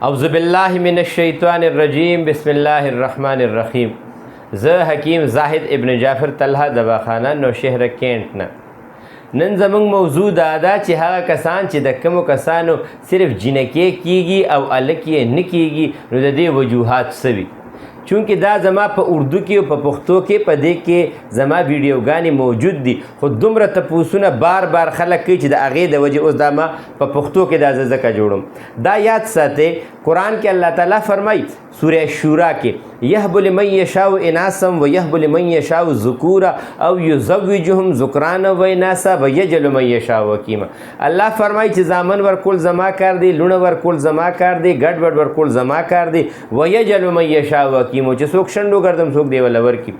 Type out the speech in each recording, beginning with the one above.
اعوذ باللہ من الشیطان الرجیم بسم اللہ الرحمن الرحیم. زه حکیم زاهد ابن جعفر طلحه دواخانه نوشهره کینټ نه. نن زمونږ موضوع دا ده چې هغه کسان چې د کومو کسانو صرف جنکې کیږي او الک یې نه کیږي نو د دې وجوهات څه وي. چونکې دا زما په اردو کې او په پښتو کې په دې کې زما ویډیوګانې موجود دي، خو دومره تپوسونه بار بار خلک کوي چې د هغې د وجې اوس دا ما په پښتو کې دا زه ځکه جوړم. دا یاد ساتئ، قرآن کې الله تعالی فرمایي سوره شورا کې یهب لمن یشاء اناسا و یهب لمن یشاء ذکورا او یزوجهم ذکرانا و اناسا و یجعل من یشاء حکیما. الله فرمایي چې زامن ورکول زما کار دی، لونه ورکول زما کار دی، ګډ وډ ورکول زما کار دی. و یجعل من یشاء حکیما، چې څوک شنډو ګرځم څوک دی ولا ورکي.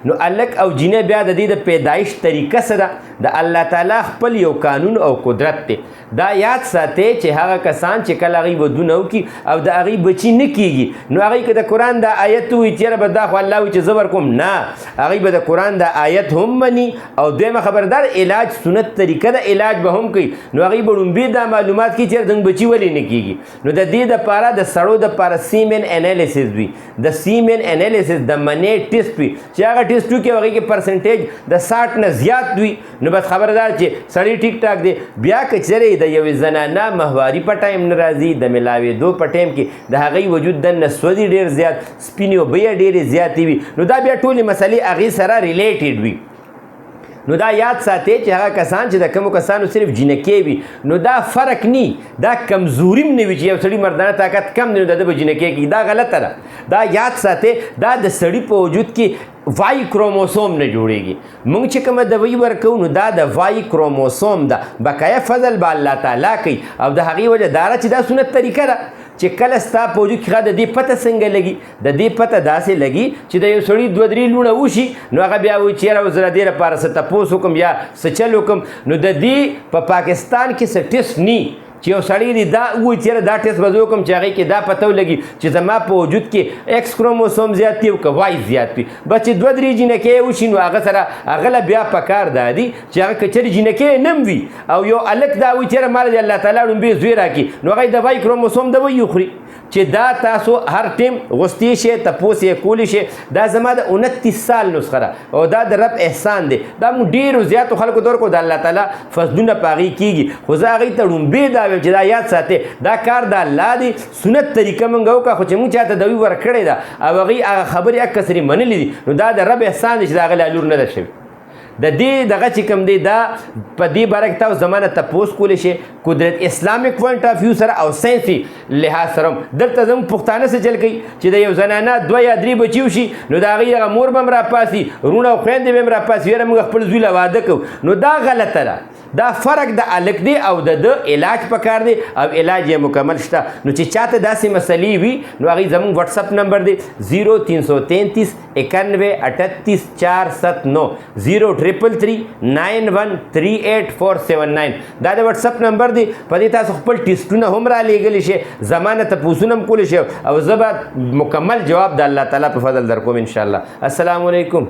نو الک او جینه بیا د دې د پیدایش طریقه سره د الله تعالی خپل یو قانون او قدرت دی. دا یاد ساتئ چې هغه کسان چې کله هغوی ودونه وکړي او د هغوی بچي نه کیږي نو هغوی که د قرآن دا آیت ووایي چې یاره به دا خو الله وایي چې زه ورکوم، نه، هغوی به د قرآن دا آیت هم مني. او دویمه خبردار علاج سنت طریقه د علاج به هم کوي. نو هغوی به لومبې دا معلومات کوي چې یاره زموږ بچي ولې نه کیږي. نو د دې دپاره د سړو دپاره سیمن انالیسس وي، د سیمن انالیسس د منې ټیسټ وي چې هغه ټیسټ وکړي هغوی کې پرسنټیج د 60 نه زیات وي نو بس خبردار چې سړی ټیک ټاک دی. بیا که چېرې د یوې زنانه مهواري په ټایم نه راځي، د ملاوېدو په ټایم کې د هغوی وجود دننه سودي ډېر زیات، سپینې اوبه ډېرې زیاتې وي، نو دا بیا ټولې مسلې هغې سره ریلیټډ وي. نو دا یاد ساتئ چې هغه کسان چې د کومو کسانو صرف جنکې وي نو دا فرق نی، دا کمزوري هم نه وي چې یو سړي مردانه طاقت کم دی نو د ده به جنکې کېږي، دا غلطه ده. دا یاد ساتئ دا د سړي په وجود کې وای کروموسوم نه جوړیږي. موږ چې کومه دوی ورکوو نو دا د وای کروموسوم ده، بقایه فضل به الله تعالی کوي. او د هغې وجه دا ده چې دا سنت طریقه ده چې کله ستا په وجود کې د دې پته څنګه لګي. د دې پته داسې لګي چې د یو سړي 2-3 لوڼه وشي نو هغه بیا وایي چې یاره زه د دې لپاره څه تپوس وکړم یا څه چل وکړم. نو د دې په پاکستان کې څه ټیسټ نی چې یو سړی دی دا وایي چې یاره دا ټیسټ به زه وکړم چې هغې کې دا پته ولګي چې زما په وجود کې ایکس کروموسوم زیات وي او که وای زیات وي. بس چې 2-3 جینکې وشي نو هغه سره هغه له بیا پکار دا دي چې هغه که چېرې جینکې نه هم وي او یو الک دا وایي چې یاره ما له الله تعالی لومبې زوی راکړي نو هغه د وای کروموسوم د وایي وخوري چې دا تاسو هر ټیم غوستی شئ، تپوس یې کولی شئ. دا زما د 29 سال نسخه ده او دا د رب احسان دی. دا موږ ډېرو زیاتو خلکو ته ورکړو، د الله تعالی فضلونه په هغې کېږي. خو زه هغوی ته لومبې دا وایم چې دا یاد ساتئ دا کار د الله دی، سنت طریقه موږ وکړه. خو چې موږ چاته دوی ورکړې ده او هغوی هغه خبرې اکثرې منلې دي نو دا د رب احسان دی چې د هغه لا لور نه ده شوې. د دې دغه چې کوم دی دا په دې باره کې تاسو زما نه تپوس کولی شئ قدرت اسلامک پوینټ آف ویو سره او ساینسي لحاظ سره هم. دلته زموږ پښتانه څه چل کوي چې د یو زنانه 2 یا 3 بچي وشي نو د هغې هغه مور به هم راپاسي، وروڼه او خویندې به هم راپاسي، یاره موږ خپل زوی له واده کوو. نو دا غلطه ده. دا فرق د الک دی او د علاج پکار دی او علاج یې مکمل شته. نو چې چاته داسې مسلې وي نو هغې زموږ وټساپ نمبر دی 0333 91 38 479 03339138479. دا د وټساپ نمبر دی. په دې تاسو خپل ټیسټونه هم را لیږلی شئ، زما نه تپوسونه هم کولی شئ او زه به مکمل جواب د الله تعالی په فضل در کوم انشاءالله. السلام علیکم.